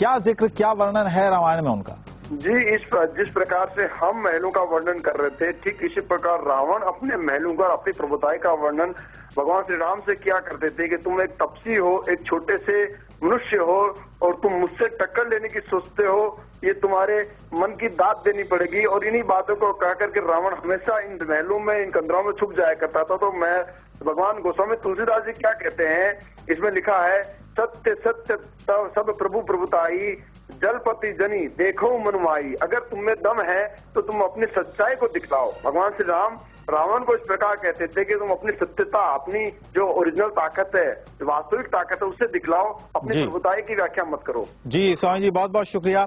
क्या जिक्र, क्या वर्णन है रामायण में उनका? जी, जिस प्रकार से हम महलों का वर्णन कर रहे थे, ठीक इसी प्रकार रावण अपने महलों का, अपनी प्रभुताई का वर्णन भगवान श्री राम से क्या करते थे कि तुम एक तपसी हो, एक छोटे से मनुष्य हो और तुम मुझसे टक्कर लेने की सोचते हो, ये तुम्हारे मन की दाद देनी पड़ेगी। और इन्हीं बातों को कह करके रावण हमेशा इन महलों में, इन कंदरों में छुप जाया करता था। तो मैं भगवान गोस्वामी तुलसीदास जी क्या कहते हैं, इसमें लिखा है, सत्य सत्य तव सब प्रभु प्रभुताई, जलपति जनी देखो मनुमाई। अगर तुम में दम है तो तुम अपनी सच्चाई को दिखलाओ। भगवान श्री राम रावण को इस प्रकार कहते थे कि तुम अपनी सत्यता, अपनी जो ओरिजिनल ताकत है, वास्तविक ताकत है, उससे दिखलाओ, अपनी प्रभुताई की व्याख्या मत करो। जी स्वामी जी, बहुत बहुत शुक्रिया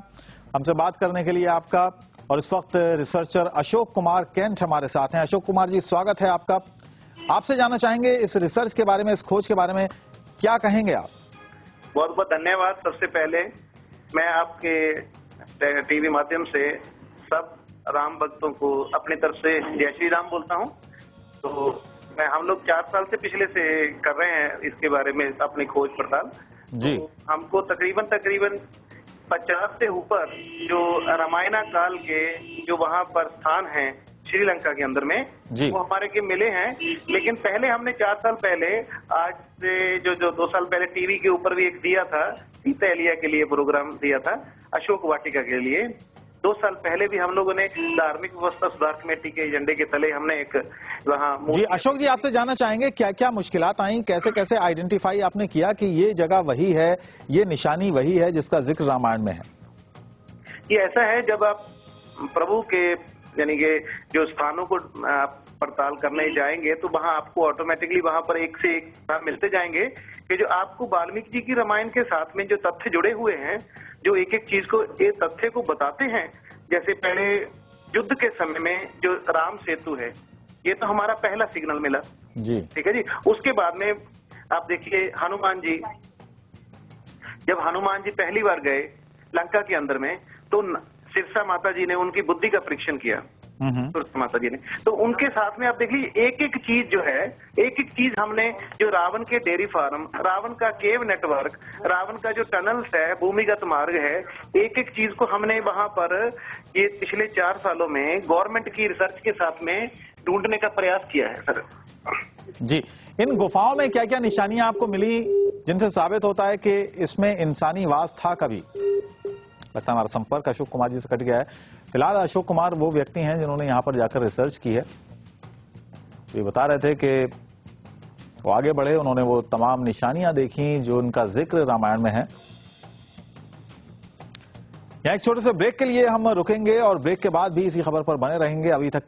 हमसे बात करने के लिए आपका। और इस वक्त रिसर्चर अशोक कुमार कैंट हमारे साथ हैं। अशोक कुमार जी, स्वागत है आपका। आपसे जानना चाहेंगे इस रिसर्च के बारे में, इस खोज के बारे में क्या कहेंगे आप? बहुत बहुत धन्यवाद। सबसे पहले मैं आपके टीवी माध्यम से सब राम भक्तों को अपनी तरफ से जय श्री राम बोलता हूं। तो हम लोग 4 साल से पिछले से कर रहे हैं इसके बारे में अपनी खोज पड़ताल जी। तो हमको तकरीबन 50 से ऊपर जो रामायण काल के जो वहां पर स्थान हैं श्रीलंका के अंदर में वो हमारे के मिले हैं। लेकिन पहले हमने 4 साल पहले, आज से जो 2 साल पहले टीवी के ऊपर भी एक दिया था, सीता एलिया के लिए प्रोग्राम दिया था, अशोक वाटिका के लिए। 2 साल पहले भी हम लोगों ने धार्मिक व्यवस्था सुधार कमेटी के एजेंडे के तले हमने एक वहाँ जी। अशोक जी, आपसे जानना चाहेंगे क्या क्या मुश्किलात आई, कैसे कैसे आइडेंटिफाई आपने किया कि ये जगह वही है, ये निशानी वही है जिसका जिक्र रामायण में है? ये ऐसा है, जब आप प्रभु के यानी कि जो स्थानों को पड़ताल करने जाएंगे तो वहां आपको ऑटोमेटिकली वहां पर एक से एक मिलते जाएंगे कि जो आपको वाल्मीकि जी की रामायण के साथ में जो तथ्य जुड़े हुए हैं, जो एक एक चीज को, एक तथ्य को बताते हैं। जैसे पहले युद्ध के समय में जो राम सेतु है, ये तो हमारा पहला सिग्नल मिला जी, ठीक है जी। उसके बाद में आप देखिए हनुमान जी, जब हनुमान जी पहली बार गए लंका के अंदर में तो सिरसा माता जी ने उनकी बुद्धि का परीक्षण किया, सिरसा माता जी ने। तो उनके साथ में आप देखिए एक एक चीज जो है, एक एक चीज हमने, जो रावण के डेयरी फार्म, रावण का केव नेटवर्क, रावण का जो टनल्स है, भूमिगत मार्ग है, एक एक चीज को हमने वहां पर ये पिछले 4 सालों में गवर्नमेंट की रिसर्च के साथ में ढूंढने का प्रयास किया है सर जी। इन गुफाओं में क्या क्या निशानियां आपको मिली जिनसे साबित होता है कि इसमें इंसानी वास था कभी? लगता है हमारा संपर्क अशोक कुमार जी से कट गया है। फिलहाल अशोक कुमार वो व्यक्ति हैं जिन्होंने यहां पर जाकर रिसर्च की है। तो ये बता रहे थे कि वो आगे बढ़े, उन्होंने वो तमाम निशानियां देखी जो उनका जिक्र रामायण में है। यहां एक छोटे से ब्रेक के लिए हम रुकेंगे और ब्रेक के बाद भी इसी खबर पर बने रहेंगे। अभी तक